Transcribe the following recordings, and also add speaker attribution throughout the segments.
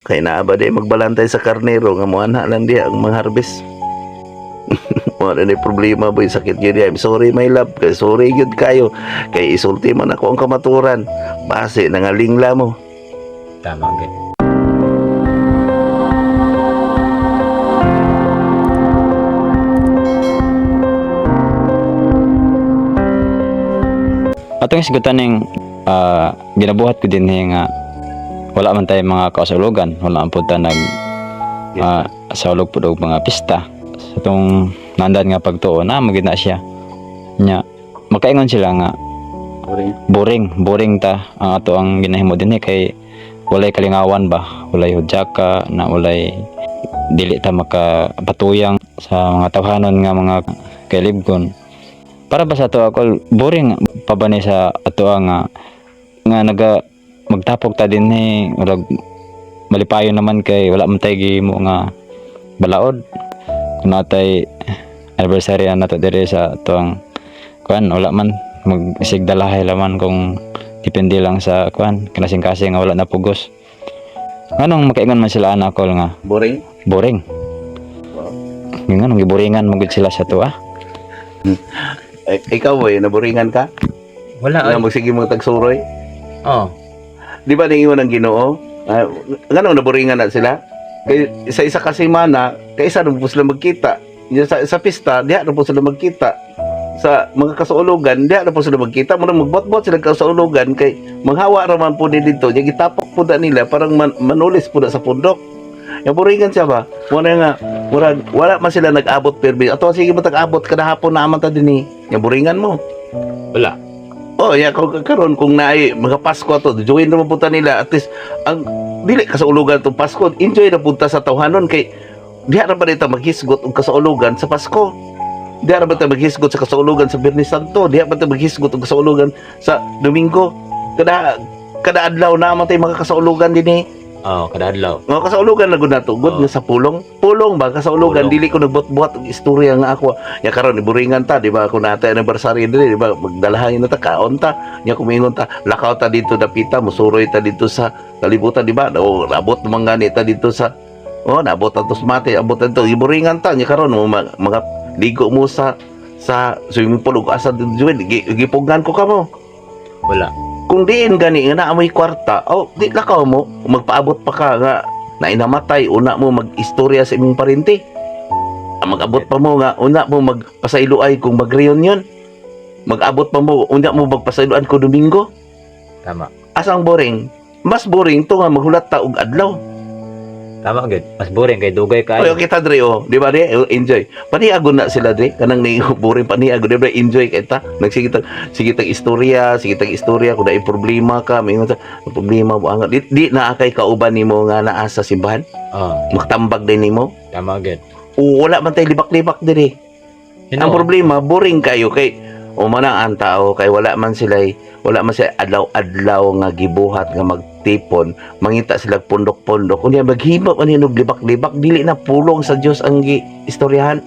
Speaker 1: Kay naa ba day magbalantay sa karnero nga moanha lang diha ang mangharbis. Wala na problema boy, sakit yun. I'm sorry my love, kay sorry yun kayo. Kay isulti man ako ang kamaturan. Base nangalingla mo.
Speaker 2: Tama gid. Atong isgutan ning ginabuhat ko din nga wala man tayo mga kausulugan, wala man punta nag sa ulog pud og mga pista. Sa tong nandan nga pagtuo na magid na siya. Nya makaingon sila nga boring ta ang ato ang ginahimo dinhi kay walay kalingawan ba, walay hudyaka na walay dili ta makapatuyang sa mga tawhanon nga mga kailibgon. Para ba sa ato ako boring pa ba ni sa ato nga magtapok ta din urag malipayon naman kay wala man tay gihimo nga balaod kung natay anniversary na to dire sa tuang kuan wala man magsigdalahay laman kung depende lang sa kuan kanasing-kasing nga wala na pugos. Anong makaingon man sila anak ko nga
Speaker 1: Boring?
Speaker 2: Nga giboringan magud sila sa tuwa.
Speaker 1: Ikaw boy, naboringan ka?
Speaker 2: Wala
Speaker 1: Nga magsige mo tagsuroy?
Speaker 2: Oh.
Speaker 1: Di ba ningon ang Ginoo? Ganun naboringan na sila? Kay sa isa ka semana, kay isa na po sila magkita. Sa pista, diha na po sila magkita. Sa mga kasuulugan, diha na po sila magkita. Muna magbot-bot sila kasuulugan kay maghawa raman po din dito. Yung gitapok po na nila parang manulis po na sa pundok. Yung boringan siya ba? Muna nga, wala man sila nag-abot perbi. Ato sige mo tag-abot kada hapon na aman ta din yung boringan mo.
Speaker 2: Wala.
Speaker 1: Oh, ya karon kung naay mga Pasko to, join na punta nila at least ang dili kasaulugan tong Pasko, enjoy na punta sa tawhanon kay diha ra ba dito maghisgot og kasaulugan sa Pasko. Diha ra ba ta maghisgot sa kasaulugan sa Biyernes Santo, diha ba ta maghisgot og kasaulugan sa Domingo. Kada adlaw na man tay mga kasaulugan dinhi.
Speaker 2: Oh, kada adlaw.
Speaker 1: Mga kasaulugan na gud nato, gud nga sa pulong. Pulong ba kasaulugan dili ko nagbuhat-buhat og istorya nga ako. Ya karon iburingan ta, di ba? Kung natay anniversary diri, di ba? Magdalahan na ta kaon ta. Nya kumingon ta, lakaw ta dito dapita, musuroy ta dito sa kalibutan, di ba? O abot man gani ta dito sa nabot ta to mate, abot ta to iburingan ta. Nya karon mga ligo mo sa swimming pool ug asa dito gipugan ko kamo.
Speaker 2: Wala.
Speaker 1: Kung diin gani nga naamoy kwarta, di lakaw mo, magpaabot pa ka nga na inamatay, una mo mag-istorya sa imong parente. Mag-abot pa mo nga, una mo magpasailuay kung mag-reunion. Mag-abot pa mo, una mo magpasailuan ko Domingo.
Speaker 2: Tama.
Speaker 1: Asang boring? Mas boring to nga maghulat ta og adlaw.
Speaker 2: Tama gid. Mas boring kay dugay
Speaker 1: Oy,
Speaker 2: kaayo.
Speaker 1: kita dre di ba di? Enjoy. Paniagon na sila dre, kanang ni boring paniagon dre, enjoy kita. Sige tag istorya kung daay problema ka, may problema mo ang di na akay kauban nimo nga naa sa simbahan.
Speaker 2: Oh,
Speaker 1: Magtambag din nimo.
Speaker 2: tama gid.
Speaker 1: Wala man tay libak-libak diri. Ang problema boring kayo kay manang ang tao kay wala man sila adlaw-adlaw nga gibuhat nga magtipon, mangita sila pundok-pundok. Kunya maghimo man hinog libak-libak, dili na pulong sa Dios ang istoryahan.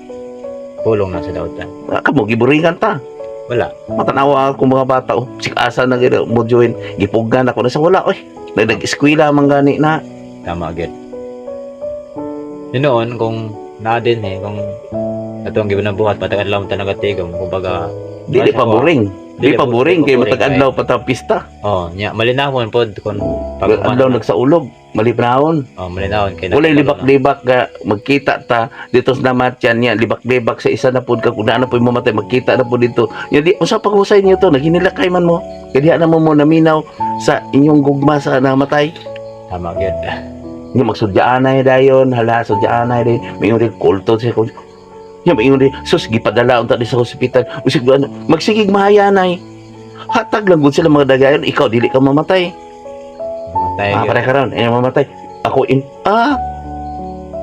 Speaker 2: Pulong na sa dautan.
Speaker 1: Kamo giburingan ta.
Speaker 2: Wala.
Speaker 1: Matanawa ako mga bata, sikasa na gid mo join, gipugan ako na sa wala oy. Nag-eskwela man gani na.
Speaker 2: Tama gid. Noon kung na din kung ato ang giban buhat patag adlaw ta nagatigom kumbaga
Speaker 1: Dili pa boring. Dili pa boring kay matag adlaw pa ta pista.
Speaker 2: Oh, nya malinawon pod kun
Speaker 1: Adlaw nagsaulog, malipnahon.
Speaker 2: Oh, malinawon kay
Speaker 1: Walay libak-libak nga magkita ta dito sa namatyan niya, libak-libak sa isa na pud ka kung na po mamatay magkita na po dito. Ya di usa paghusay niyo to, naghinilakay man mo. Kaya di na mo naminaw sa inyong gugma sa namatay.
Speaker 2: Tama gid.
Speaker 1: Nga magsudyaanay dayon, hala sudyaanay din. May yung kulto siya ko. Yan, may yung sus, gipadala unta di sa hospital. Usig magsigig mahayanay. Hatag lang gud sila mga dagayon, ikaw dili ka mamatay.
Speaker 2: Matay gid.
Speaker 1: Pare karon, mamatay. Ako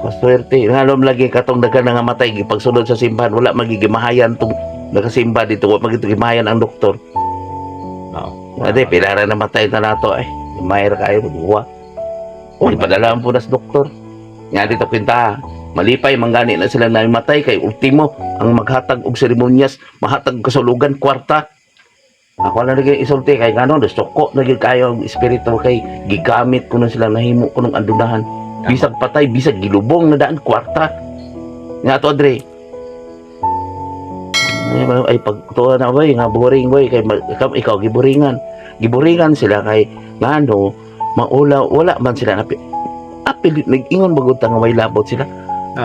Speaker 1: paswerte. Ngalom lagi katong dagan nga matay gipagsulod sa simbahan, wala magigimahayan tong nakasimba dito, wala magigimahayan ang doktor.
Speaker 2: Oo.
Speaker 1: Ade, pilara na matay na nato Mayra kayo, buwa. Ipadala po na sa doktor. Nga dito kwenta, malipay manggani na sila na matay kay ultimo ang maghatag og seremonyas, mahatag kasulugan kwarta. Ako na lagi isulti kay ngano, suko na gyud kayo ang espiritu kay gigamit ko na sila nahimo ko ng andunahan. Bisag patay, bisag gilubong na daan kwarta. Nga to Dre. Ay pagtuwa na ba nga boring boy kay ikaw giboringan. Giboringan sila kay ngano maula wala man sila na apil nag-ingon bagod nga may labot sila.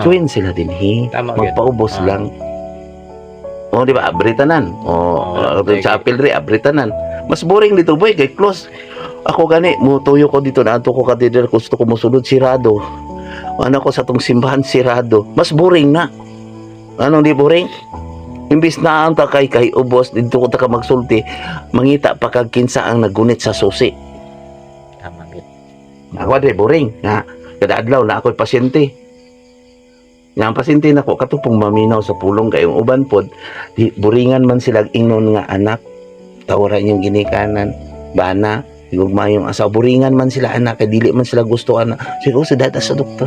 Speaker 1: Join sila din
Speaker 3: Tama gyud.
Speaker 1: magpaubos lang. O di ba abritanan. Sa apil Dre abritanan. Mas boring dito boy kay close. Ako gani mo tuyo ko dito na ato ko katedral gusto ko mosunod sirado. Ano ko sa tong simbahan sirado. Mas boring na. Anong di boring? Imbis na ang kay ubos dito ko ta ka magsulti, mangita pa kag kinsa ang nagunit sa susi.
Speaker 3: Tama gyud.
Speaker 1: Ako di boring. Nga kada adlaw na ako'y pasyente. Nga ang pasyente nako katupong maminaw sa pulong kayong uban pod di boringan man sila ingnon nga anak. Tawaran yung ginikanan, bana, higugma yung asa boringan man sila anak kay dili man sila gusto anak. Siguro sa data sa doktor.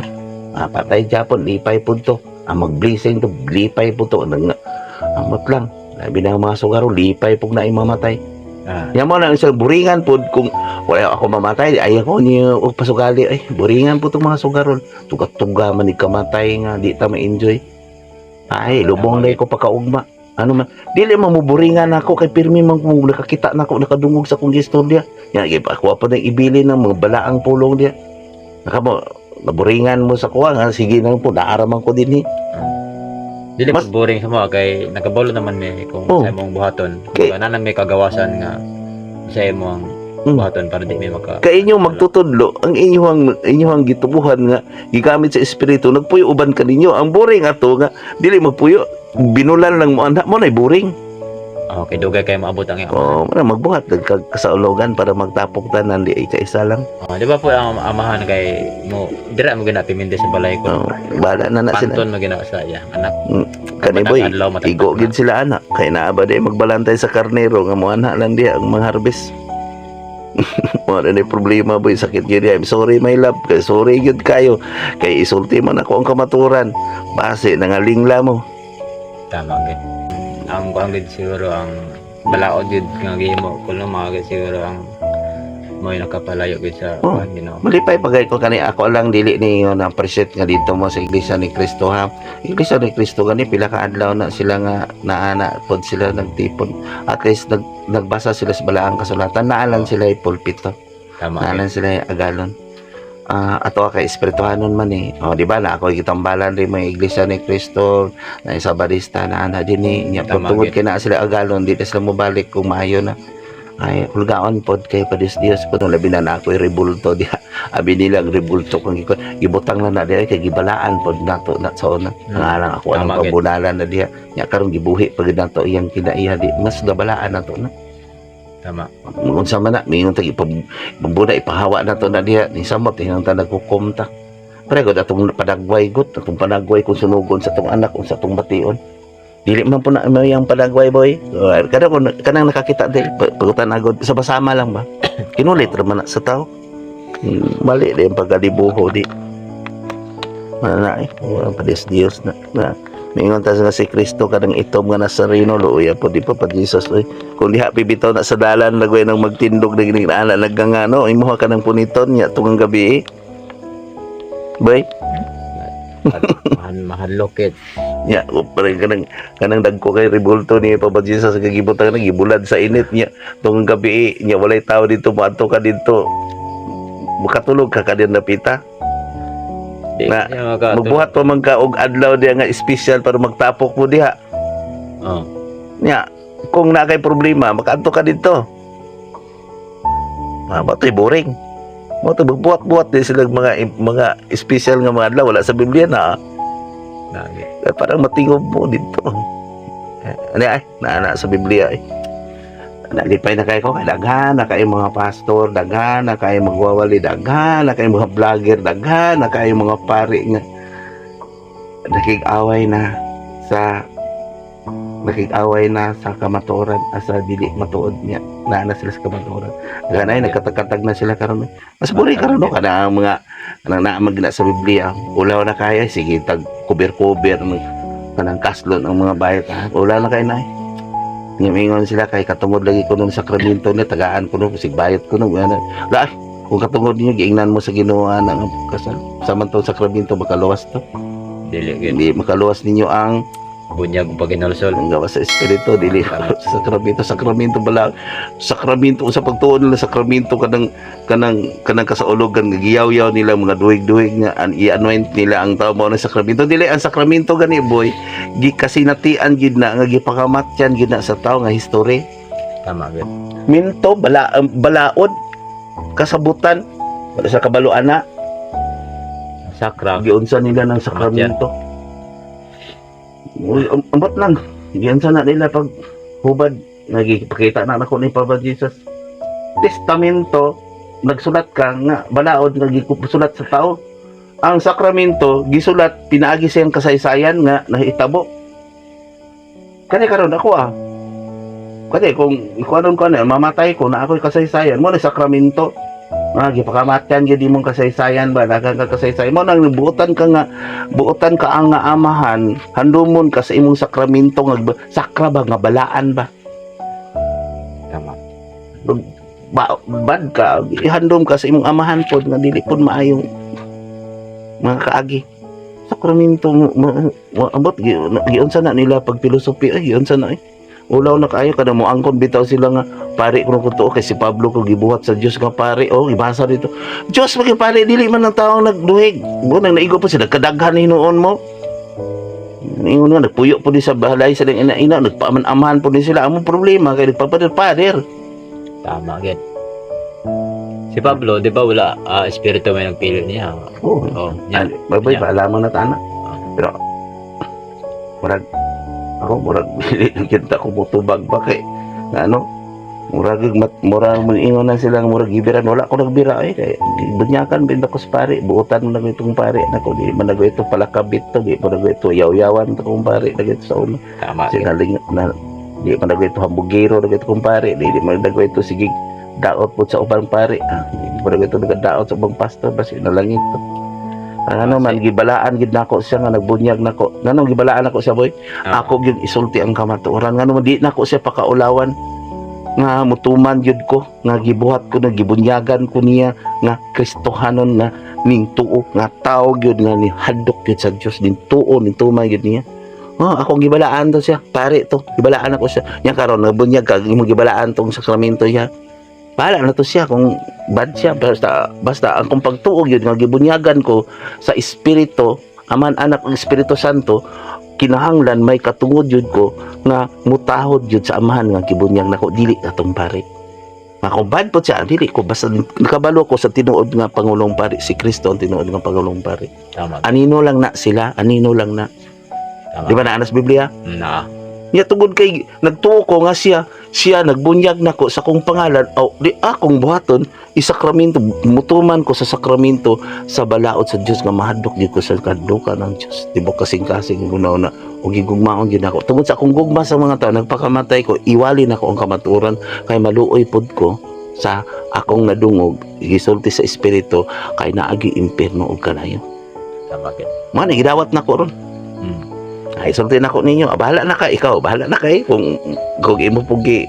Speaker 1: Patay Japon, lipay po to. Mag-blessing to, lipay po to. Amot lang. Labi na mga sugaro, lipay po na imamatay. Yan mo na isang buringan po, kung wala ako mamatay, ay ako niyo pasugali, ay buringan po itong mga sugaron. Tugat-tuga man kamatay nga, di ta ma-enjoy. Ay, lubong na ko pakaugma. Ano man, dili mamuburingan ako kay pirmi man kung nakakita na ako nakadungog sa kong istorya. Yan, ako pa na ibili ng mga balaang pulong diya. Nakamo, naburingan mo sa kuha nga, sige na po, naaraman ko din
Speaker 3: Dili
Speaker 1: Mas-
Speaker 3: mas boring sa mo kay nagabolo naman mi kung sa imong buhaton.
Speaker 1: Okay.
Speaker 3: Kaya na may kagawasan nga sa imong buhaton para di may maka
Speaker 1: Kay inyo magtutudlo, ang inyong gitubuhan nga, gigamit sa espiritu, nagpuyo uban ka ninyo. Ang boring ato nga, dili magpuyo, binulan lang mo, anak mo na boring.
Speaker 3: Okay, dugay kay maabot ang iyong.
Speaker 1: Magbuhat, kasaulugan para magtapok tanan, di isa lang.
Speaker 3: Di ba po ang amahan kay mo dira mo gina pimindi sa balay ko.
Speaker 1: Bala na sila.
Speaker 3: Panton mo gina sa iya anak.
Speaker 1: Kani boy,
Speaker 3: Adlaw, matagtag
Speaker 1: igo
Speaker 3: na.
Speaker 1: gid sila anak. Kay naa ba day magbalantay sa karnero nga mo anak lang diha ang mga harvest. Wala na problema boy, sakit gyud. I'm sorry my love, kay sorry gyud kayo. Kay isulti man ako ang kamaturan. Base nangalingla mo.
Speaker 3: Tama gid. Ang kuang gid siguro ang balaod gid nga gihimo kuno mga gid siguro ang mo nakapalayo gid sa kuan Ginoo.
Speaker 1: Malipay pagay ko kani ako lang dili ni na appreciate nga dito mo sa Iglesia ni Cristo ha. Iglesia ni Cristo gani pila ka adlaw na sila nga naana pod sila nagtipon. At least nagbasa sila sa balaang kasulatan, naalan sila pulpito.
Speaker 3: Tama.
Speaker 1: Naalan sila agalon. Ato kay espirituhanon man di ba na ako gitambalan rin mga Iglesia ni Cristo na isa barista na ana din nya
Speaker 3: Tama,
Speaker 1: pagtungod
Speaker 3: gid.
Speaker 1: kay na sila agalon di na sila mobalik kung maayo na. Ay hulgaon pod kay Padres Dios po labi na ako rebulto diha. Abi nila ang rebulto kung gibutang na diha kay gibalaan pod nato na sa una. Nga ako anong
Speaker 3: Tama, gid.
Speaker 1: pabunalan na diha. Nya karon gibuhi pag nato iyang kinaiya di mas gabalaan nato na.
Speaker 3: Tama.
Speaker 1: Unsa man na mingon tag ipabuda ipahawa na to na diha ni samot hinang ta nagkukom ta. Pero gud atong padagway gud atong panagway kung sunugon sa tong anak kung sa tong bation. Dili man po na yung padagway boy. Kada ko kanang nakakita di pagutan agod sa basama lang ba. Kinulit ra man na sa tao. Mali di yung pagkadibuho di. Mana wala pa Dios na. Mingon ta nga si Kristo kadang itom nga Nazareno luya po di pa Jesus oy. Kung diha pibitaw na sa dalan lagway nang magtindog na gining ana nagangano imuha ka ng puniton nya tungang gabi. Boy,
Speaker 3: Mahal lokit.
Speaker 1: nya parang kanang dagko kay rebulto ni Papa Jesus sa gibutang nang gibulad sa init nya tungang gabi nya walay tao dito moadto ka dito. Makatulog ka kadin napita.
Speaker 3: Di
Speaker 1: Na,
Speaker 3: siya maka
Speaker 1: Magbuhat pa man ka og adlaw diha nga special para magtapok mo diha.
Speaker 3: Oh.
Speaker 1: Nya, kung na kay problema, makaadto ka dito. Batoy boring. Mo to magbuhat-buhat din sila mga special nga mga adlaw wala sa Biblia na.
Speaker 3: Lagi.
Speaker 1: Parang matingob mo dito. Ano ay, naana sa Biblia ay. Nalipay na kayo ko, kay daghan na kayo mga pastor, daghan na kayo magwawali, daghan na kayo mga vlogger, daghan na kayo mga pari nga nakig-away na sa kamatuoran sa dili matuod niya na sila sa kamatuoran. Ganay nagkatag-katag na sila karon. Mas buri karon no kana ang mga kanang naamag na sa Biblia. Ulaw na kaya sige tag cover-cover kanang kaslon ang mga bayot. Ulaw na kay na. Ngamingon sila kay katungod lagi ko nung sakramento ni tagaan ko nung sig bayot ko nung ano. La Kung katungod niyo giingnan mo sa Ginoo ang kasal. Samantong sakramento makaluwas to.
Speaker 3: Dili gid
Speaker 1: Hindi makaluwas ninyo ang
Speaker 3: bunyag pag inulsol.
Speaker 1: ang gawa sa espiritu dili sa sakramento bala sakramento sa pagtuon nila sakramento kanang kasaulugan giyaw-yaw nila mga duwig-duwig nga i-anoint nila ang tao mo ng sakramento dili ang sakramento gani boy gikasinatian gid na nga gipakamatyan gid na sa tao nga history
Speaker 3: Tama gid.
Speaker 1: minto balaod kasabutan sa kabaluan na
Speaker 3: Sakra.
Speaker 1: giunsa nila ng sakramento. Uy, ambot lang. Diyan sana nila pag hubad nagipakita na nako ni Papa Jesus. Testamento nagsulat ka nga balaod nga gisulat sa tao. Ang sakramento gisulat pinaagi siyang kasaysayan nga nahitabo. Kani karon ako Kani kung ikuanon ko na mamatay ko na ako'y kasaysayan mo na sakramento. Gipakamatyan gyud imong kasaysayan ba daghang ka kasaysayan mo nang buotan ka ang nga amahan handumon ka sa imong sakramento nga sakra ba nga balaan ba
Speaker 3: Tama.
Speaker 1: bad ka ihandom ka sa imong amahan pod nga dili pod maayong mga kaagi sakramento abot giunsa na nila pag pilosopi ay giunsa na ulaw na kaayo kada mo angkon bitaw sila nga pare kuno ko to kay si Pablo ko gibuhat sa Dios nga pare ibasa dito Dios maging pare dili man ang taong nagduhig mo nang naigo pa sila kadaghan hinuon mo ingon nga nagpuyo po di sa balay sa ina nagpaaman-amahan po din sila among problema kay nagpapader-pader
Speaker 3: Tama gid. Si Pablo, di ba wala espiritu may nagpili niya? Yan.
Speaker 1: babay
Speaker 3: Yan.
Speaker 1: ba alamang na tana pero murag kita ko mutubag ba kay na murag ingon na sila murag gibiran wala ko nagbira kay bunyakan binta ko sa pare buutan mo na itong pare nako di man nago ito palakabit to di man nago ito yaw-yawan to kung pare dagit sa ulo
Speaker 3: Tama gid.
Speaker 1: sinaling na di man nago ito hambugero dagit kung pare di man nago ito sige daot po sa ubang pare di man nago ito nagadaot sa ubang pastor basi nalangit to ano man gibalaan gid nako siya nga nagbunyag nako nganong gibalaan nako siya boy ako gyud isulti ang kamatuoran ngano man di nako siya pakaulawan nga mutuman gyud ko nga gibuhat ko na gibunyagan ko niya nga Kristohanon nga ning tuo nga tao gyud nga ni hadok gyud sa Dios ning tuo ning tuman gyud niya ako gibalaan to siya pare to gibalaan ako siya nya karon nabunyag ka imong gibalaan tong sakramento siya bahala na to siya kung bad siya basta ang kung pagtuog yun nga gibunyagan ko sa espiritu aman anak ng Espiritu Santo kinahanglan may katungod yun ko nga mutahod yun sa amahan nga gibunyag nako dili atong pare kung bad po siya dili ko basta nakabalo ko sa tinuod nga Pangulong Pare si Kristo ang tinuod nga Pangulong Pare
Speaker 3: Tama.
Speaker 1: anino lang na sila anino lang na
Speaker 3: Tama.
Speaker 1: di ba na anas Biblia
Speaker 3: Na.
Speaker 1: niya tungod kay nagtuo ko nga siya nagbunyag nako sa kong pangalan di akong buhaton isakramento mutuman ko sa sakramento sa balaod sa Dios nga mahadlok gyud ko sa kaduka ng Dios di ba kasing-kasing gunaw na ug gigugmaon gyud ako tungod sa akong gugma sa mga tao nagpakamatay ko iwali nako ang kamatuoran kay maluoy pod ko sa akong nadungog gisulti sa espiritu kay naagi impierno ug kanayo
Speaker 3: Tama gid.
Speaker 1: man gidawat nako ron ay sulti nako ninyo bahala na ka ikaw bahala na kay kung imo po gi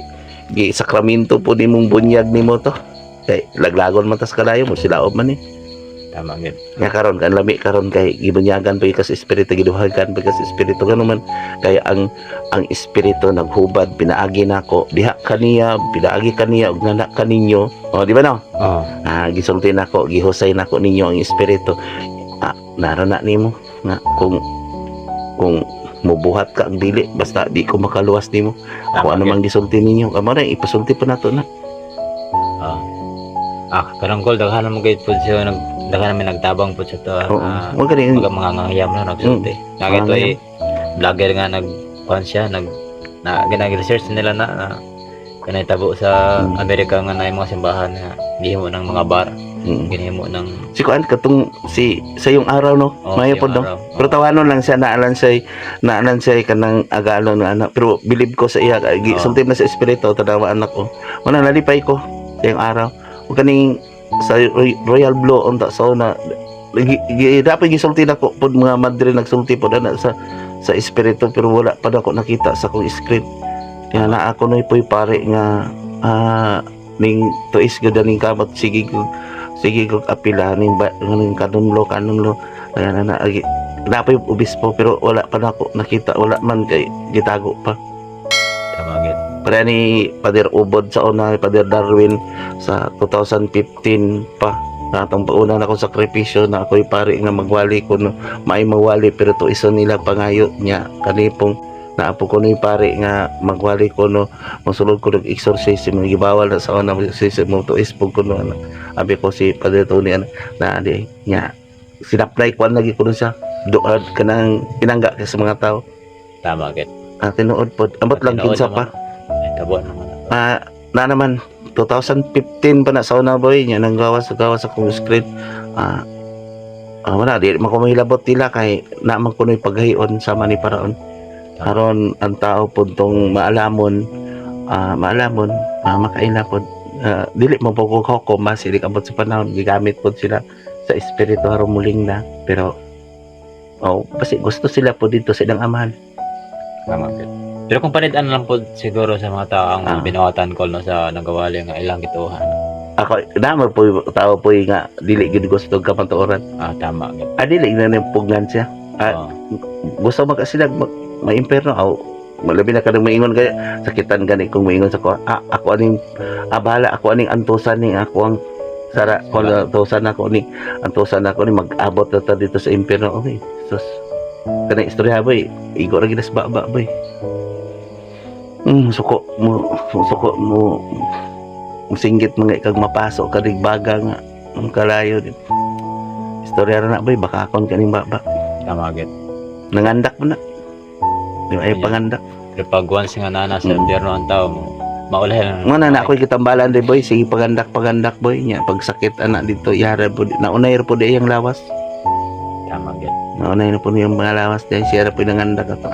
Speaker 1: sakramento po nimong bunyag nimo to kay laglagon man tas kalayo mo silaob man
Speaker 3: Tama gid.
Speaker 1: nga karon kan lami karon kay gibunyagan pa kas espiritu giduhagan pa kas espiritu gano man kay ang espiritu naghubad pinaagi nako diha kaniya pinaagi kaniya ug nanak kaninyo di ba no gisulti nako gihusay nako ninyo ang espiritu narana nimo nga kung mubuhat ka ang dili basta di ko makaluwas nimo ako ano mang gisulti ninyo amo na ipasulti pa nato na
Speaker 3: karang kol daghan mo gayud pud siya daghan namin nagtabang pud sa to
Speaker 1: wag ka rin
Speaker 3: mga ngayam na nagsulti nagito vlogger nga kuan siya ginag-research nila na kanay tabo sa Amerika nga na mga simbahan nga gihimo ng mga bar ginhimo ng
Speaker 1: si kuan katong sa yung araw no mayo pod no pero tawanon lang siya naalan siya kanang agalo na anak pero believe ko sa iya gisulti na sa espiritu tanawa anak ko wala nalipay ko sa yung araw ug kaning sa Royal Blue unta sa una dapat gisulti na ko pod mga madre nagsulti pod ana sa espiritu pero wala pa ako nakita sa kong screen kaya na ako noy poy pare nga ning tuis gud ning kamot sige sige kog apila ning kanunlo kaya na agi napay obispo pero wala pa na ako nakita, wala man kay gitago pa.
Speaker 3: Tama gid.
Speaker 1: Para ni Pader Ubod sa una, Pader Darwin sa 2015 pa. Natang pauna na akong sakripisyo na ako'y pari nga magwali ko no, may mawali pero to iso nila pangayo niya kanipong naapo ko ni pari nga magwali ko no, masulod ko ng exorcism gibawal na sa una exorcism mo to ispog ko no, abi ko si Pader Tony na di niya sinaplay ko lagi ko siya doad kanang pinangga sa mga tao.
Speaker 3: Tama gid.
Speaker 1: Tinuod pod ambot lang kinsa pa.
Speaker 3: Tabo naman.
Speaker 1: Na naman 2015 pa na sa una boy niya nang gawas akong screen. Wala di makumahilabot nila kay na man kunoy paghahion sama ni paraon. Aron ang tao pod tong maalamon makaila pod dili mo po ko masilik abot sa panahon gigamit pod sila sa espiritu aron muling na pero basi gusto sila po dito sa ilang amahan.
Speaker 3: Tama gid. Pero kung panidan lang po siguro sa mga tao ang binuhatan ko no sa nagawali nga ilang gituhan.
Speaker 1: Ako naman po tao po nga dili gid gusto ka pantuoran.
Speaker 3: Tama gid.
Speaker 1: Dili na pugnan siya. Gusto man kasi ma-imperno malabi na kanang maingon kaya sakitan gani kung maingon sa ko ako aning abala ako aning antusan ni ako ang sara ko antusan ako ni mag-abot na ta dito sa imperno. Okay sus kanang istorya boy igo ra gid sa baba boy. Suko mo singgit mga ikag mapasok kadig baga nga ang kalayo din. Istorya ra na boy baka akon kaning baba.
Speaker 3: Tama gid.
Speaker 1: Nangandak mo na. Di ba ay pangandak.
Speaker 3: Pero pag once nga nana sa impyerno ang tao mo, maulahan
Speaker 1: Mo na ako'y kitambalan de boy sige pagandak boy nya pagsakit anak dito yara po naunay ra po di yang lawas.
Speaker 3: Tama gid.
Speaker 1: Naunay na po yung mga lawas dahil siya ra po nangandak ato.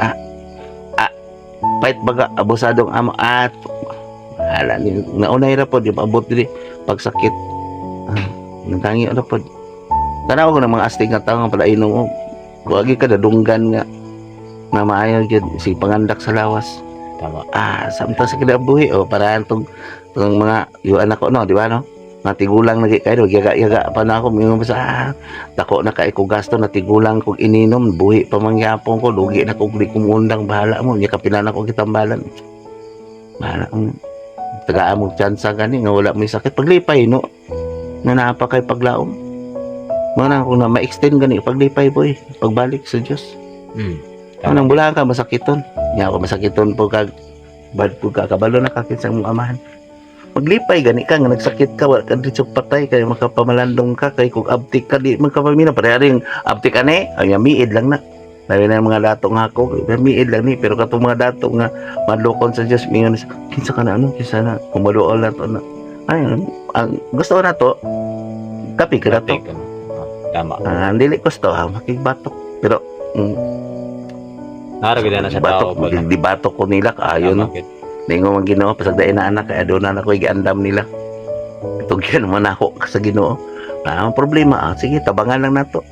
Speaker 1: Pait baga abusadong amo hala ni naunay ra po di maabot diri pagsakit. Nangtangi ra po. Tanaw ko ng mga astig nga tao nga pala inom wagi ka dadunggan nga na maayo gyud si pangandak sa lawas.
Speaker 3: Tama.
Speaker 1: Samtang sa kinabuhi para tong mga yuan ako no, di ba no? Natigulang lagi kayo, yaga pa na ako mingon sa dako na kay ko gasto natigulang kog ininom, buhi pa mangyapon ko, lugi na kog di kumundang bahala mo, nya kapilan ako kitambalan. Bahala ang tagaan mo tsansa gani nga wala may sakit paglipay no. Nga naapa kay paglaom. Mana ko na ma-extend gani paglipay boy, pagbalik sa Dios. Anong bulan ka masakiton. Nya ako masakiton po kag bad po ka kabalo na kakit sa mong amahan. Maglipay gani ka nga nagsakit ka wa ka dito patay kay makapamalandong ka kay kung abtik ka di magkapamina pareharing abtik ane ay miid lang na. Labi na mga dato nga ako miid lang ni pero katong mga dato nga madlokon sa Dios mingon kinsa ka na kinsa na kumaluol na to na. Ay ang gusto ko na to kapi ka na to.
Speaker 3: Tama.
Speaker 1: Dili gusto makigbatok pero
Speaker 3: naragid na sa tao
Speaker 1: batok di batok ko nila kaayo no. Ningo man Ginoo pasagdain na anak kaya doon na ako giandam nila. Tugyan man ako sa Ginoo. Ang problema sige tabangan lang nato.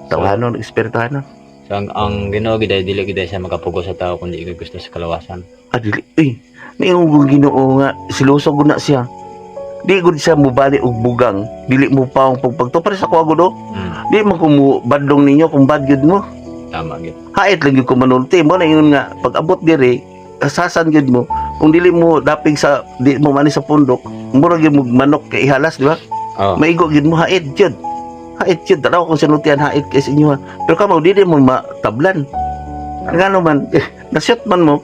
Speaker 1: Tawanon espirituhan.
Speaker 3: So ang Ginoo gid dili gid siya makapugo sa tao kundi ikaw gusto sa kalawasan.
Speaker 1: Dili. Ningo Ginoo nga silusog na siya. Di gud siya mubali og bugang, dili mo paong pagpagto para sa kuwago do. Di man ko mo badlong ninyo kung bad gyud mo.
Speaker 3: Tama gid.
Speaker 1: Hait lang yung kumanulti mo na yun nga pag abot diri asasan gyud mo kung dili mo dapig sa di mo mani sa pundok mura gyud mo manok kay ihalas di ba maigo gyud mo hait gyud tanaw kung sinultian hait kay sa inyo pero kamo dili mo matablan ngano man na-shot man mo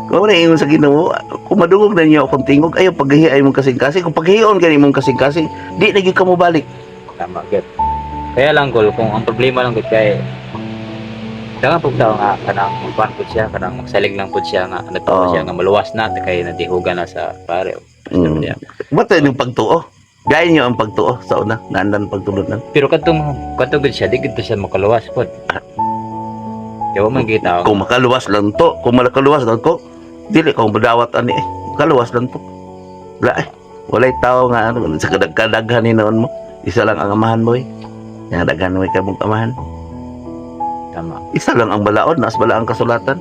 Speaker 1: kung na ingon sa Ginoo kung madungog na niyo akong tingog ayo paghihi mong kasing-kasing kung paghihion gani mong kasing-kasing di na gyud ka mo balik.
Speaker 3: Tama gid. Kaya lang kung ang problema lang gid kay Dangan po daw nga kanang magkuhan po siya, kanang magsalig lang po siya nga nagtuo siya nga maluwas na kay nadihugan na sa pare.
Speaker 1: Ba't yung pagtuo? Gaya niyo ang pagtuo sa una, naandan pagtulod na.
Speaker 3: Pero katong gud siya, di gid siya makaluwas po. Diba man kita
Speaker 1: kung makaluwas lang to, kung makaluwas lang ko, dili ko madawat ani makaluwas lang to. Walay tao nga sa kadaghan ni noon mo. Isa lang ang amahan mo Yang daghan mo kamong amahan.
Speaker 3: Tama.
Speaker 1: Isa lang ang balaod, nas bala ang kasulatan.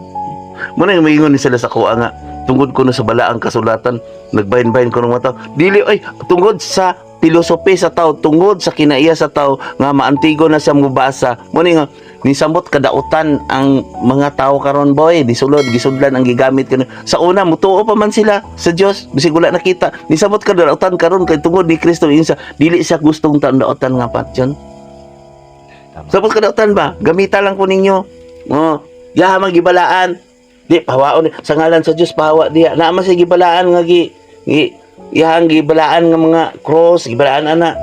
Speaker 1: Muna yung maingon ni sila sa kuha nga, tungod ko na sa balaang kasulatan, nagbahin-bahin ko ng mga tao. Dili ay tungod sa filosofi sa tao, tungod sa kinaiya sa tao nga maantigo na siya mubasa. Muni nga nisamot kadautan ang mga tao karon boy, disulod gisudlan ang gigamit kano. Sa una mutuo pa man sila sa Dios, bisig wala nakita. Nisamot kadautan karon kay tungod ni Kristo insa dili siya gustong tandautan nga patyon.
Speaker 3: Tama.
Speaker 1: Sapos kadautan ba? Gamita lang ko ninyo. Oh, yaha man gibalaan. Di pahawaon sa ngalan sa Dios pahawa diha. Naa man sa gibalaan nga yahang gibalaan nga mga cross, gibalaan ana.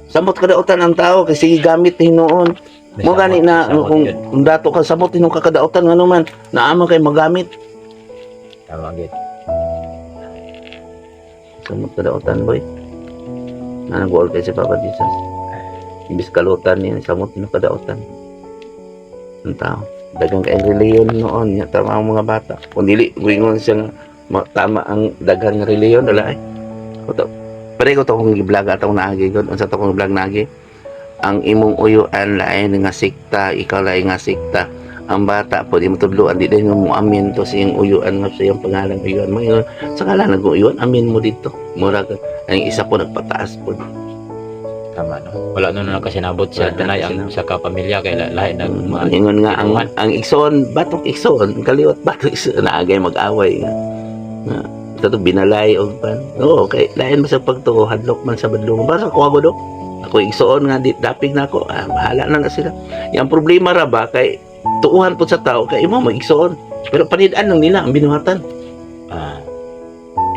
Speaker 1: Samot kadautan ang tao kasi gamit hinuon. Mo gani na kung dato ka samot hinung kakadautan ngano man naamang kay magamit.
Speaker 3: Tama gid.
Speaker 1: Samot kadautan boy. Na nag-all kay si Papa Jesus. Imbis kalutan niya samot hinung kadautan. Ang tao. Dagang kay reliyon noon nya tama ang mga bata. Kung dili guingon siya nga tama ang dagang reliyon wala ay. Kuto. Pare ko to kung i-vlog atong naagi gud unsa to kung vlog naagi. Ang imong uyuan lain nga sikta, ikaw lain nga sikta. Ang bata po di mo tudloan di din mo amin to sa iyang uyuan nga sa iyang pangalan uyuan mo. Sa ngalan ng uyuan amin mo dito. Mura ang isa po nagpataas po.
Speaker 3: Tama no. Wala na nakasinabot sa tanay ang sa kapamilya kay lahi nag
Speaker 1: Ingon nga ang igsoon, batok igsoon, kaliwat batok igsoon naagay mag-away nga. Ito to binalay og pan. Oo, okay. Lain mo sa pagtuo, hadlok man sa badlong. Basta ko ako do. Ako igsoon nga dapig na ako. Bahala na sila. Yang problema ra ba kay tuuhan po sa tao kay imo mag-igsoon. Pero panid-an lang nila ang binuhatan.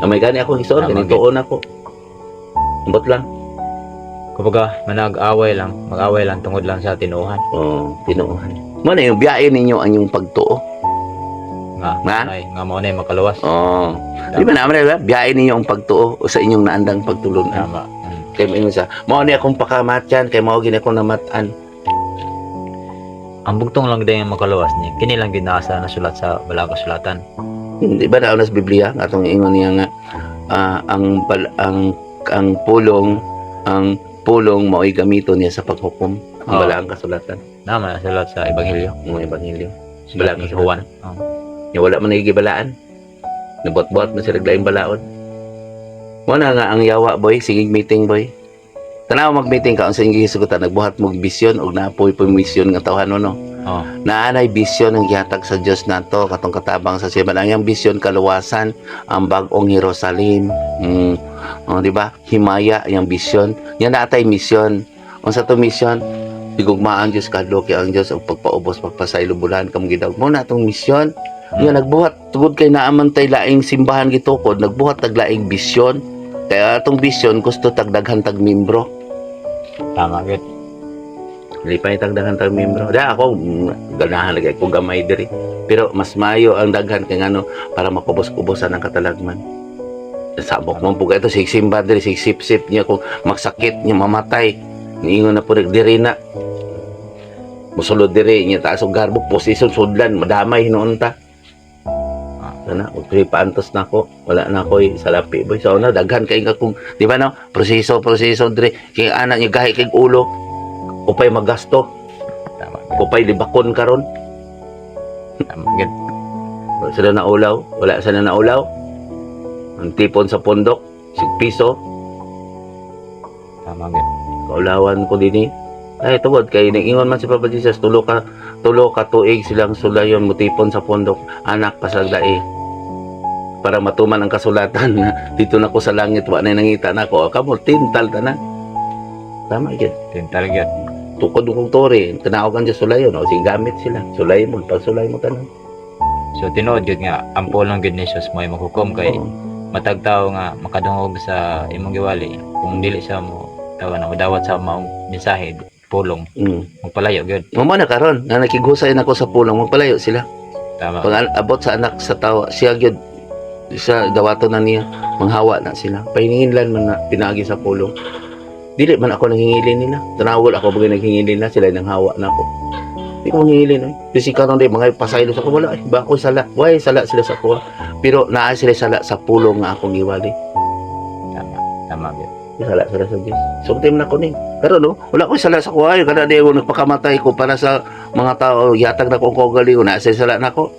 Speaker 1: May gani ako igsoon, kani tuon ako. Ambot lang.
Speaker 3: Kumbaga, mag-away lang tungod lang sa tinuhan.
Speaker 1: Tinuuhan. Mo na yung biyahe ninyo ang yung pagtuo.
Speaker 3: Nga mo na makaluwas.
Speaker 1: Di ba naman na biyahe ninyo ang pagtuo sa inyong naandang pagtulunan.
Speaker 3: Tama.
Speaker 1: Kaya mo sa, mo na akong pakamatyan, kaya mo gina akong namatan.
Speaker 3: Ang bugtong lang din yung makaluwas ni. Kini lang ginasa na sulat sa balang kasulatan.
Speaker 1: Di ba na sa Biblia atong ingon niya nga ang pulong mao'y gamito niya sa paghukom ang balang kasulatan.
Speaker 3: Nama na sulat sa ebanghelyo.
Speaker 1: Ang ebanghelyo.
Speaker 3: Sulat ni Juan.
Speaker 1: Yung wala man nagigibalaan. Nabot-bot na sila laing balaod. Muna nga ang yawa boy, sige meeting boy. Tanaw mag-meeting ka unsa imong gisugutan nagbuhat mo bisyon og naapoy po misyon nga tawhan no. Naanay bisyon ang gihatag sa Dios nato katong katabang sa simbahan. Ang bisyon kaluwasan ang bag-ong Jerusalem. Di ba? Himaya yang bisyon. Yan natay misyon. Unsa to misyon? Higugmaan Dios kadlo kay ang Dios og pagpaubos pagpasaylo bulan kam gidawg mo na tong misyon. Yan nagbuhat tugod kay naaman tay laing simbahan gitukod, nagbuhat tag laing bisyon. Kaya atong bisyon gusto tagdaghan tag membro.
Speaker 3: Tama gid.
Speaker 1: Lipay tagdaghan tag membro. Da ako ganahan lagi ko gamay diri. Pero mas mayo ang daghan kay ngano para makubos-kubosan ang katalagman. Sabok mo po ito simba diri sip-sip niya kung magsakit niya mamatay. Niingon na po diri na. Musulod diri niya taas og garbok posisyon sudlan madamay hinuon ta. Sana ug paantos na ko wala na koy salapi boy so na daghan kay kung di ba no proseso diri kay anak niya gahi kay ulo upay magasto
Speaker 3: Tama.
Speaker 1: upay libakon karon
Speaker 3: Tama gid.
Speaker 1: wala sila na ulaw ang tipon sa pondok $6
Speaker 3: Tama gid.
Speaker 1: kaulawan ko dinhi ay tungod kay ingon man si Papa Jesus tulo ka tuig silang sulayon mutipon sa pondok anak pasagdai para matuman ang kasulatan na dito na ko sa langit wa na nangita na ko kamo tintal tanan tama gyud
Speaker 3: Tintal gid.
Speaker 1: tukod kong tori tanaw kan sa sulayon o sige gamit sila sulay mo pagsulay mo tanan
Speaker 3: So tinuod gid nga ang pulong gid ni Jesus mo maghukom kay matag tawo nga makadungog sa imong giwali kung dili siya mo tawa na dawat sa maong mensahe pulong magpalayo gid.
Speaker 1: mo na karon na nakigusay nako sa pulong magpalayo sila
Speaker 3: Tama.
Speaker 1: pag abot sa anak sa tawa siya gyud sa dawato na niya manghawa na sila pahinginlan man na pinagi sa pulong dili man ako nanghingilin nila tanawol ako bagay naghingilin na sila nang hawa na ako di ko manghingilin kasi karon di mga pasaylo sa ko wala ba ako sala sala sila sa ko pero naa sila sala sa pulong nga akong giwali
Speaker 3: Tama gid.
Speaker 1: sala sila sa Diyos sumtim na ko ni pero no wala ko sala sa kuha kada di ako nagpakamatay ko para sa mga tao yatag na ko gali ko na sala na ko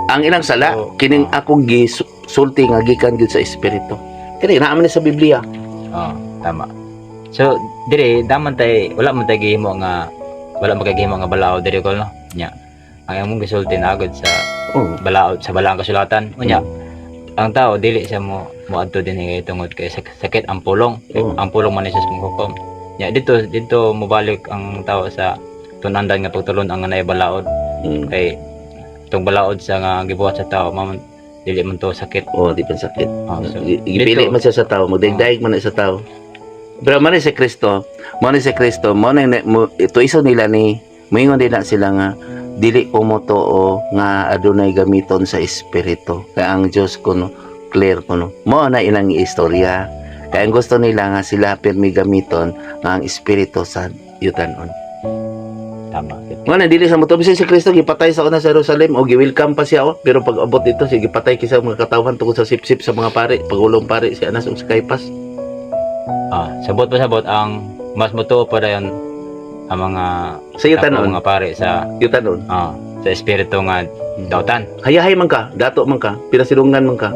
Speaker 1: ang ilang sala
Speaker 3: Oo.
Speaker 1: kining akong gisulti nga gikan gyud sa espiritu. Kani naa man ni sa Biblia.
Speaker 3: Oh, tama. So, dire daman tay wala man tay gihimo nga wala magagihimo nga balaod dire ko no. Nya. Ang among gisulti na agad sa
Speaker 1: Oh.
Speaker 3: balaod sa balaang kasulatan. Unya. Ang tao dili siya mo moadto din kay tungod kay sakit ang pulong.
Speaker 1: Oo.
Speaker 3: Ang pulong man ni Sus mong hukom. Nya dito mobalik ang tao sa tunandan nga pagtulon ang nanay balaod
Speaker 1: Mm.
Speaker 3: kay itong balaod sa nga gibuhat sa tao man dili man to sakit.
Speaker 1: Oh, di pa sakit.
Speaker 3: Oh, so,
Speaker 1: Gipili
Speaker 3: dito-
Speaker 1: man siya sa tao, magdaigdaig man na sa tao. Pero man ni si Kristo, mo ito iso nila ni moingon din na sila nga dili ko mo too nga adunay gamiton sa espiritu. Kaya ang Dios kuno clear kuno. Mo na ilang istorya. Kaya ang gusto nila nga sila pirmi gamiton nga ang espiritu sa yutanon.
Speaker 3: Tama.
Speaker 1: Nga na dili sa moto bisan si Kristo gipatay sa una sa Jerusalem o gi-welcome pa siya pero pag abot dito sige patay kisa mga katawan tungod sa sipsip sa mga pare, pagulong pare si Anas ug si Caiphas.
Speaker 3: Sabot pa sabot ang mas mutuo pa dayon ang mga
Speaker 1: Sa yutanon,
Speaker 3: mga pare sa
Speaker 1: yutanon.
Speaker 3: sa espiritu nga dautan.
Speaker 1: Hayahay man ka, dato man ka, pinasilungan man ka.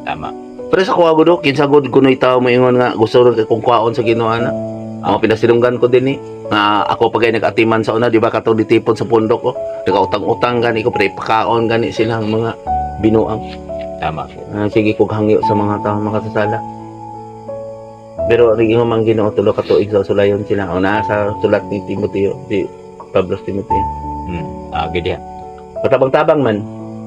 Speaker 3: Tama.
Speaker 1: Pero sa kuha ko do, kinsa gud kunoy tao moingon nga gusto ron kay kung kuhaon sa Ginoo ana. Ang pinasilungan ko din nga ako pagay nag-atiman sa una, di ba katong ditipon sa pundok ko. Nagautang-utang gani ko pre pakaon gani silang mga binuang.
Speaker 3: Tama.
Speaker 1: Sige kog hangyo sa mga tao makasasala. Pero ring man Ginoo tulo ka tuig sa sulayon sila. O naa sa sulat ni Timoteo, si Pablo Timoteo.
Speaker 3: Gid
Speaker 1: Patabang-tabang man.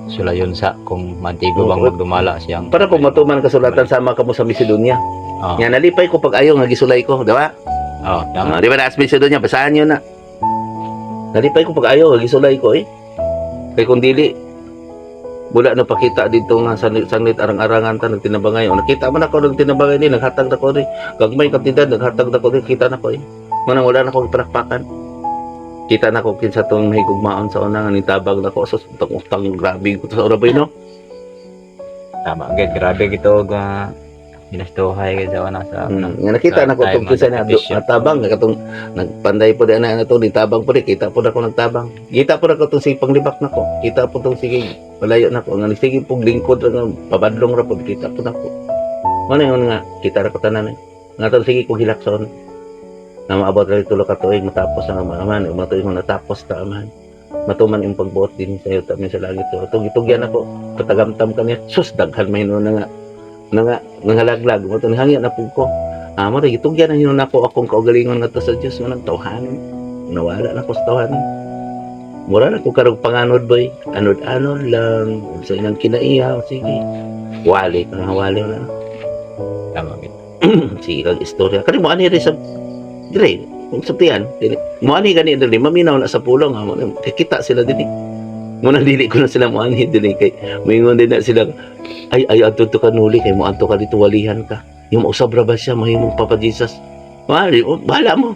Speaker 3: sulayon sa kung mantigo
Speaker 1: Oo.
Speaker 3: bang magdumala siyang
Speaker 1: Para kung matuman kasulatan sama ka mo sa Macedonia.
Speaker 3: Oh,
Speaker 1: Nga nalipay ko pag ayaw nga gisulay ko, di ba?
Speaker 3: tama.
Speaker 1: Di ba na Macedonia, basahan nyo na. Nalipay ko pag ayaw nga gisulay ko Kay kung dili, wala na pakita dito nga sanlit arang-arangan ta nagtinabangay. O nakita man ako nagtinabangay ni, naghatag na ko rin. Gagmay kantidad, naghatag na ko rin, kita na ko Manang wala na ko palakpakan. Kita na ko kinsa tong higugmaon sa una nga nitabag na ko. So, utang grabe ko sa urabay, no?
Speaker 3: Tama. Gid grabe gito nga ginastuhay gid sa una sa
Speaker 1: Nga nakita na ko
Speaker 3: Time
Speaker 1: itong kinsa na
Speaker 3: anticipation.
Speaker 1: natabang katong nagpanday po din na ito nitabang po din kita po na ko nagtabang kita po na ko itong sige panglibak na ko kita po itong sige malayo na ko nga sige po lingkod nga pabadlong ra po kita po na ko ano yun nga kita ra ko tanan nga itong sige ko hilakson na maabot rin tulo ka tuig matapos ang amaman matuig mo natapos ta aman matuman yung pagbuot din sa iyo tamin sa langit so itong itugyan ako patagamtam kami sus daghan may no na nga nangalaglag mo to hangya na pud ko mo ray itugyan na hinon ako akong kaugalingon nga to sa Dios nga nagtawhanon nawala na ko sa tawhanon mura na ko karog panganod boy anod-anod lang sa ilang kinaiya sige wali ka nga wali na
Speaker 3: tama gid.
Speaker 1: sige kag istorya kani mo ani rin sa dire kung sabtian mo ani gani dire maminaw na sa pulong mo kita sila dinhi mo nang dili ko na sila mo ani dinhi kay moingon din na sila ay adto to kanuli kay mo adto ka dito walihan ka yung mausabra ba siya mahimong Papa Jesus wali bahala mo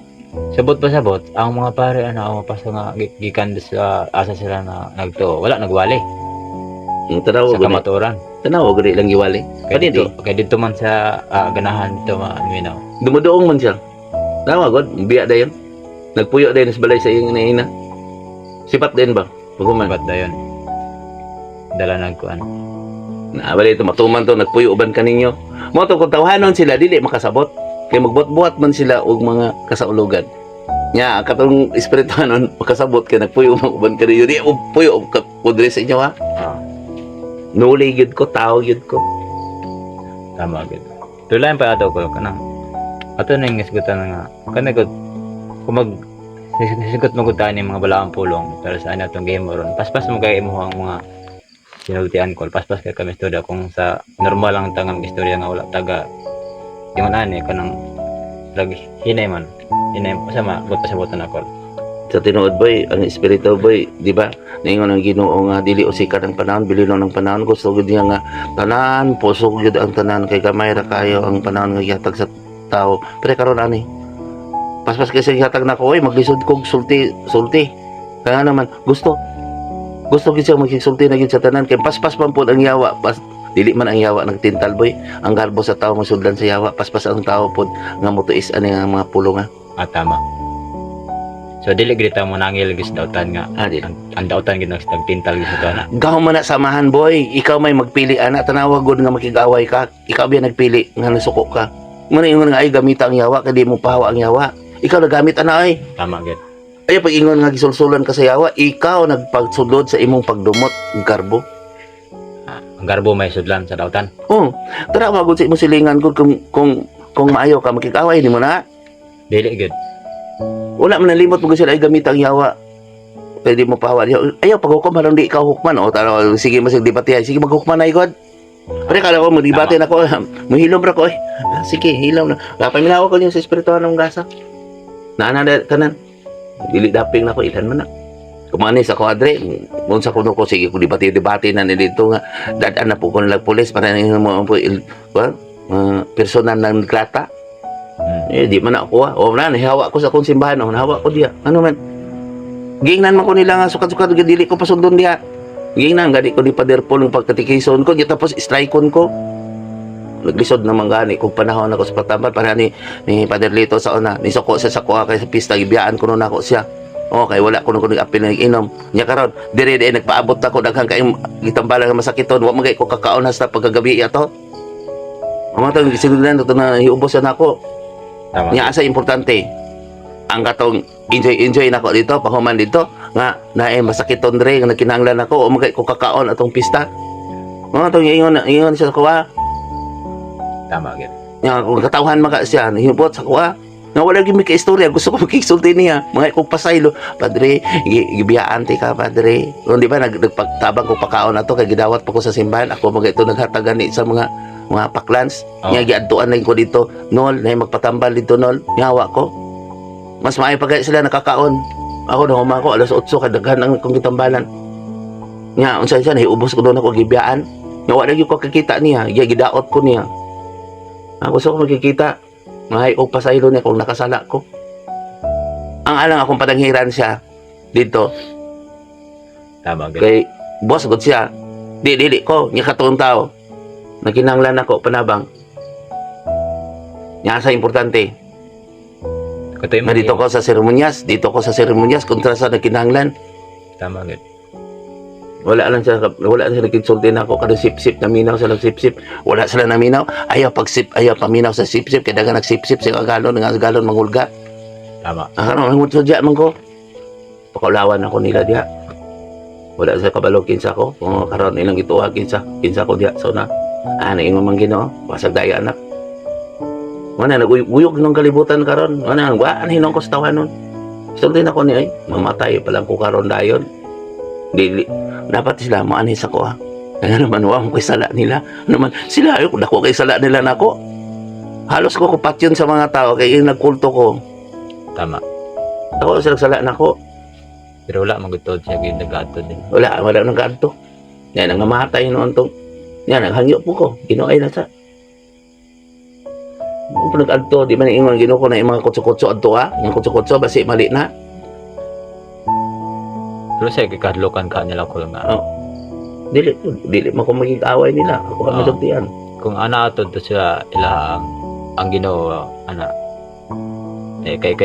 Speaker 3: Sabot pa sabot ang mga pare ang pas nga gikan sa asa sila na nagtuo wala nagwali
Speaker 1: yung tanaw
Speaker 3: sa
Speaker 1: gani
Speaker 3: kamatuoran.
Speaker 1: gani lang giwali
Speaker 3: Kaya
Speaker 1: dito
Speaker 3: dito man sa ganahan dito minaw.
Speaker 1: dumudoong man siya tama god biya dayon nagpuyo dayon sa balay sa iyong inaina sipat din ba paghuman
Speaker 3: Ba't dayon? Dala nagkuan.
Speaker 1: bali ito matuman to nagpuyo uban kaninyo mo to kung tawhanon sila dili makasabot kay magbuhat-buhat man sila og mga kasaulugan nya katong espirituhanon makasabot kay nagpuyo man uban kaninyo di puyo ka pudre sa inyo ha nuli gyud ko tao gyud ko
Speaker 3: Tama gid. Tulayan pa ato ko kanang. Ato na yung isgutan nga. Kana gud kung mag sisigot mo gud tayo ng mga balaang pulong pero sa ano itong game mo ron. Paspas mo kay imo ang mga sinultian ko. Paspas kay kami istorya kung sa normal lang tangang istorya nga wala taga. Di man ani kanang lagi hinay man. Hinay pasama bot pasabotan ako.
Speaker 1: sa tinuod boy ang espiritu boy di ba ningon ang Ginoo nga dili usikan ang panahon bilino ng panahon gusto gud niya nga tanan puso gud ang tanan kay gamay ra kayo ang panahon nga gihatag sa tao pero karon ani paspas kasi gihatag na ko oy maglisod kog sulti kaya naman gusto gid siya magsulti na gid sa tanan kay paspas man pud ang yawa dili man ang yawa nagtintal boy ang garbo sa tao masudlan sa yawa paspas ang tao pud nga motuis ani nga mga pulong nga
Speaker 3: Tama. So dili gid ta mo nangil gis dautan nga.
Speaker 1: Dili.
Speaker 3: Ang dautan gid nagtintal gid sa ana.
Speaker 1: Gaw man na samahan boy, ikaw may magpili ana tanawa gud nga makigaway ka. Ikaw biya nagpili nga nasuko ka. Muna ingon nga ay gamita ang yawa kay di mo pahawa ang yawa. Ikaw nagamit ana ay.
Speaker 3: Tama gid.
Speaker 1: Ay pag ingon nga gisulsulan ka sa yawa, ikaw nagpagsudlod sa imong pagdumot ng karbo.
Speaker 3: Ang garbo may sudlan sa dautan.
Speaker 1: Oh, tara magud sa imong silingan gud kung maayo ka makigaway di mo na.
Speaker 3: Dili gid.
Speaker 1: Wala man nalimot mo sila ay gamit ang yawa. Pwede mo pahawa. Ayaw paghukom harang di ikaw hukman. O tara, sige masig debate. Sige maghukman na igod. Pare kala ko magdebate na ko. Mahilom ra ko eh. Sige, hilom na. Paminaw ko niyo sa espirituhan ng gasa. Naana tanan. Dili daping na ko ilan man na. Kumani sa kwadre, mun sa kuno ko sige ko debate na nilito nga dadaan na po ko nilang pulis para mo po personal ng klata. Di man ako o na nahawa ko sa akong simbahan o nahawa ko diya. Ano man? Gingnan man ko nila nga sukat-sukat dili ko pasundon diya. Gingnan gadi ko di paderpol ng pagkatikison ko tapos strike-on ko. Naglisod naman gani kung panahon ako sa Patamban para ni Padre Lito sa una ni suko sa sakuha kay sa pista gibiyaan ko na ako siya. Okay, wala ko nung nag-apil na nag-inom. Nya karon, dire nagpaabot ako daghang kay gitambalan nga masakiton. Wa magay ko kakaon hasta pagkagabi ato. Amatang gisinulan to na hiubos na ako.
Speaker 3: Tama.
Speaker 1: Nya asa importante. Ang katong enjoy nako dito, pahuman dito nga naay masakiton dire nga nagkinahanglan ako o magay ko kakaon atong pista. Amatang ingon siya ko
Speaker 3: Tama gid.
Speaker 1: Nya kung katawhan maka siya, hibot sa kuha. Nga wala gyud mi ka istorya, gusto ko makisulti niya. Mga kong pasaylo, padre, gibiyaan ti ka padre. Kung di ba nagpagtabang ko pakaon na to kay gidawat pa ko sa simbahan, ako mga ito naghatagan ni sa mga paklans. Nya giadtuan na ko dito, nol, na magpatambal dito nol, nyawa ko. Mas maayo pa kaya sila nakakaon. Ako na huma ko alas 8 kadaghan ang kong gitambalan. Nya unsa siya nahiubos ko doon ako gibiyaan. Nga wala gyud ko kakita niya, gidaot ko niya. Ako gusto ko makikita. Mahay o pasaylo niya kung nakasala ko. Ang alang akong patanghiran siya dito.
Speaker 3: Tama gid.
Speaker 1: Kay boss gud siya. Dili ko nya katong tao. Nakinanglan ako panabang. Nya sa importante.
Speaker 3: Katoy mo.
Speaker 1: Na dito ko sa seremonyas kontra sa nakinanglan.
Speaker 3: Tama gid.
Speaker 1: Wala lang siya nagkinsulti na ako kada sip-sip naminaw sa sip-sip. Wala sila naminaw. Ayaw paminaw sa sip-sip kaya daga nagsip-sip sa galon manghulga.
Speaker 3: Tama.
Speaker 1: Ano ang sudya man ko. Pakulawan ako nila diha. Wala sa kabalo kinsa ko. Kung karon ilang gituwa kinsa ko diha so na. Ingon man Ginoo, wasag daya anak. Mana naguyog ng kalibutan karon. Mana hinong ko sa tawanon. Sulti na ko ni ay mamatay pa lang ko karon dayon. Dili dapat sila maanhi sa ko kaya naman wa mo kay sala nila naman sila ayo dako kay sala nila nako halos ko kupatyon sa mga tao kay nagkulto ko
Speaker 3: Tama.
Speaker 1: ako sila sala nako
Speaker 3: Pero wala magutod siya gid nagatod din.
Speaker 1: wala nang kanto yan ang namatay noon to yan naghangyo po ko Ginoy na sa kung nag-adto di man ingon Ginoo ko na yung mga kutso-kutso adto yung kutso-kutso basi mali na.
Speaker 3: Pero siya kikadlokan ka nila ko nga.
Speaker 1: Dili mo ko maging away nila ako ang masugtian.
Speaker 3: Kung ana atod to siya ila ang Ginoo ana. Kay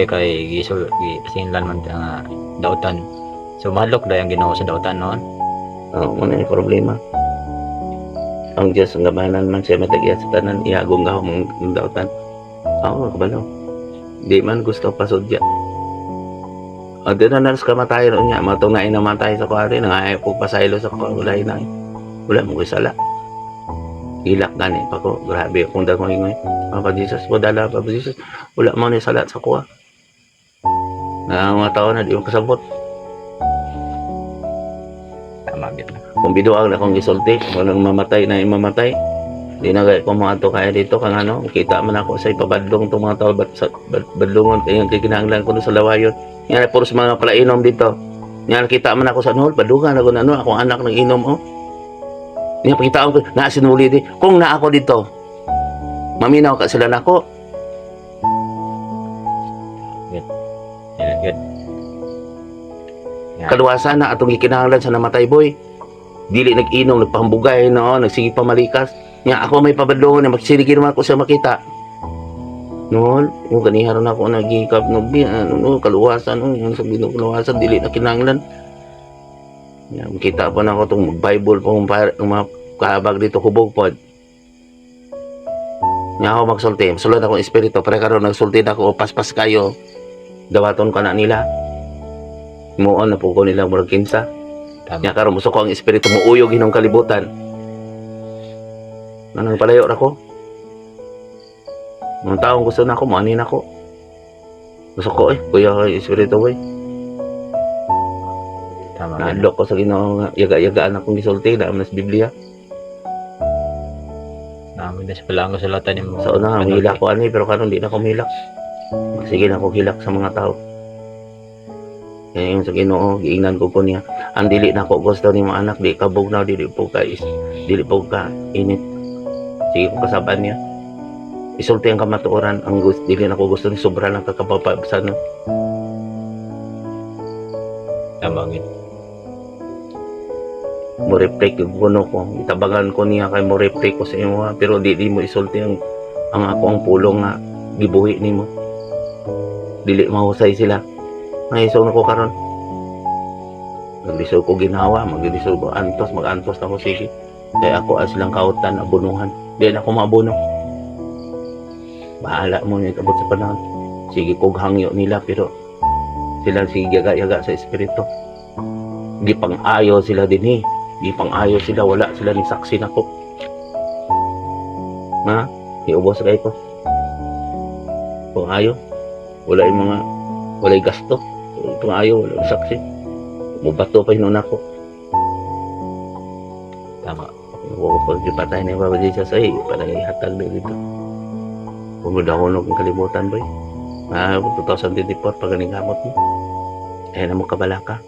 Speaker 3: gisul sinlan man nga dautan. So mahadlok daw ang Ginoo sa dautan noon.
Speaker 1: Muna yung problema. Ang Diyos, ang gamanan man siya matagya sa tanan, ihagong nga mong dautan. Ako, kabalo. Di man gusto pasudya. O, di na naras kamatay ron niya. Matong na inamatay sa kwari, nangahay po pasaylo sa kwari. Wala mo kisala. Ilak gani pa ko. Grabe, kung dagong ingoy. Papa Jesus, wadala Papa Jesus. Wala mo ni salat sa kuha. Na mga tao na di mo kasabot.
Speaker 3: Tama gid.
Speaker 1: Kung biduang na kong gisulti, kung nang mamatay na imamatay, di na gaya kung mga to kaya dito, kang ano, kita man ako sa ipabadlong itong mga tao, badlongon, kaya kinahanglan ko sa lawayon. Yan, puros mga palainom dito. Yan, kita man ako sa nol, badungan ako na ano, akong anak ng inom, oh. Yan, pakita ko, naasinuli di. Kung na ako dito, maminaw ka sila na ako.
Speaker 3: Good.
Speaker 1: Kaluwasan na atong gikinahanglan sa namatay boy. Dili nag-inom, nagpahambugay no, nagsige pamalikas. Nya ako may pabadlongon na magsiligin man ako sa makita. noon yung ganiharon ako nagikap no kaluwasan yung sabi no kaluwasan dili na kinanglan. Yan kita pa na ako tong Bible pa kung mga kahabag dito hubog pod. Nya ako magsulti, sulod ako espiritu para karon nagsulti ako paspas kayo. Dawaton ka na nila. Muon na po ko nila murag kinsa.
Speaker 3: Tama.
Speaker 1: Nya karon muso ko ang espiritu mo uyog hinong kalibutan. Nanang palayo ra ko. Mga taong gusto na ako, maanin ako. Gusto ko kuya espiritu ko
Speaker 3: Tama gid.
Speaker 1: Naadlok ko sa Ginoo nga yaga-yagaan akong gisulti na sa Biblia.
Speaker 3: Namin na sa pala ang kasulatan mo.
Speaker 1: Sa una nga hilak ko ani pero karon di na ko hilak. Sige na ko hilak sa mga tao. Kaya yung sa Ginoo giingnan ko niya. Ang dili na ko gusto ni mga anak di kabog na dili po ka init. Sige ko kasaban niya. Isulti ang kamatuoran ang gusto dili na ko gusto ni sobra lang kakapapabsan.
Speaker 3: Tama gid.
Speaker 1: Mo reflect yung kuno ko. Itabagan ko niya kay mo reflect ko sa imo pero di mo isulti ang ako ang pulong nga gibuhi nimo. Dili mahusay sila. Nahisaw na ko karon. Naglisod ko ginawa, maglisod ko antos, mag-antos na ko sige. Kaya ako as lang kautan abunuhan. Di na ako maabuno. Bahala mo niya abot sa panahon. Sige kog hangyo nila pero sila sige yaga-yaga sa espiritu. Di pang-ayo sila din Di pang-ayo sila, wala sila ni saksi na ko. Na, iubos kay ko. Pang-ayo, wala yung mga, wala yung gasto. Pang-ayo, wala yung saksi. Mubato pa hinuna ko.
Speaker 3: Tama.
Speaker 1: Pag ipatay na yung Baba Jesus, ay, parang ihatag na dito. Pumudahunog ang kalimutan ba 2024, pag ganing gamot mo. Ay, na mo kabala ka.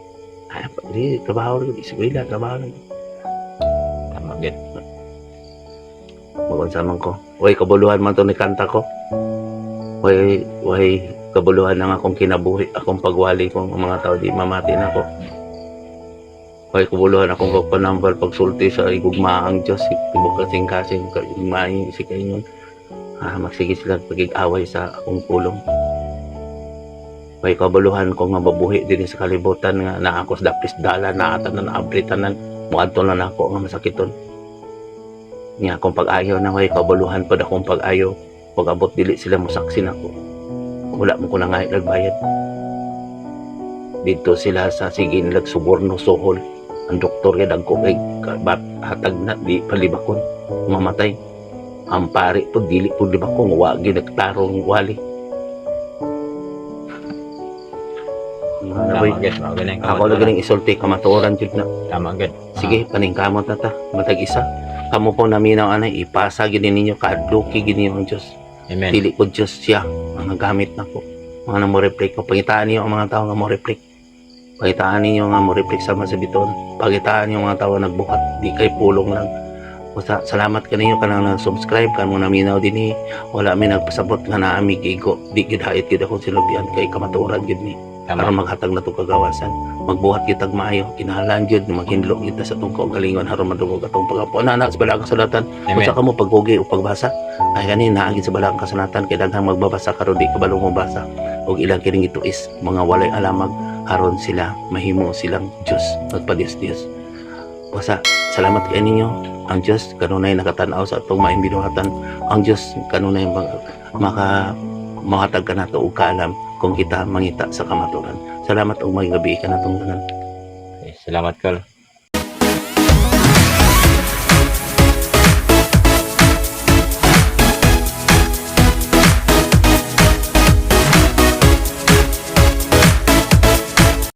Speaker 1: Ay, di, trabaho rin, iskwila, trabaho rin.
Speaker 3: Tama gid.
Speaker 1: Magunsaman ko. Way, kabuluhan man to ni kanta ko. Way, kabuluhan na nga akong kinabuhi, akong pagwali kong mga tao, di mamati na ako. Way, kabuluhan akong kapanambal, pagsulti sa igugmaang Diyos, tibok kasing-kasing, igugmaang si kayo. Magsige sila pag-away sa akong pulong. Way kabuluhan ko nga mabuhi din sa kalibutan nga naakos dapis dala naatan na naabritanan muadto na nako nga masakiton. Nya akong pag-ayo na way kabuluhan pod akong pag-ayo pag abot dili sila mosaksi nako. Wala mo ko na nga nagbayad. Dito sila sa sige nilag suborno sohol. Ang doktor kay dagko kay hatag na di palibakon mamatay. Ang pari pod dili pod libakon wa gyud nagtarong wali.
Speaker 3: Tama gid. Magaling ka.
Speaker 1: Ako na ganing isulti kamatuoran jud na.
Speaker 3: Tama gid.
Speaker 1: Sige, paningkamot na ta. Matag isa. Kamu po naminaw anay ipasa gid ninyo kadluki gid ninyo ang Dios.
Speaker 3: Amen.
Speaker 1: Dili ko Dios siya ang nagamit nako. Mga na mo reflect ko pangitaan niyo ang mga tao nga mo reflect. Pangitaan ninyo nga mo reflect sa biton. Pangitaan niyo ang mga tao nagbuhat di kay pulong lang. Basta salamat kaninyo kanang nag-subscribe kan mo naminaw dinhi. Wala mi nagpasabot nga naa mi gigo. Di gid hait gid ako sinubian kay kamatuoran gid ni.
Speaker 3: Tama.
Speaker 1: Aron maghatag na to kagawasan. Magbuhat kitag maayo, kinahanglan jud maghinlo kita sa tong kaugalingon aron madungog atong pagapo. Ana sa balaang kasulatan,
Speaker 3: Amen.
Speaker 1: usa ka mo paghugi o pagbasa. Ay kani naagi sa balaang kasulatan kay daghang magbabasa karon di kabalo mo basa. Og ilang kining ituis mga walay alamag aron sila mahimo silang Dios magpadios-dios. Basta salamat kay ninyo. Ang Dios kanunay nakatan-aw sa atong maimbinuhatan. Ang Dios kanunay mahatag ka nato og kaalam kung kita mangita sa kamaturan. Salamat og maging gabi ka natong tanan.
Speaker 3: Okay, salamat Kol.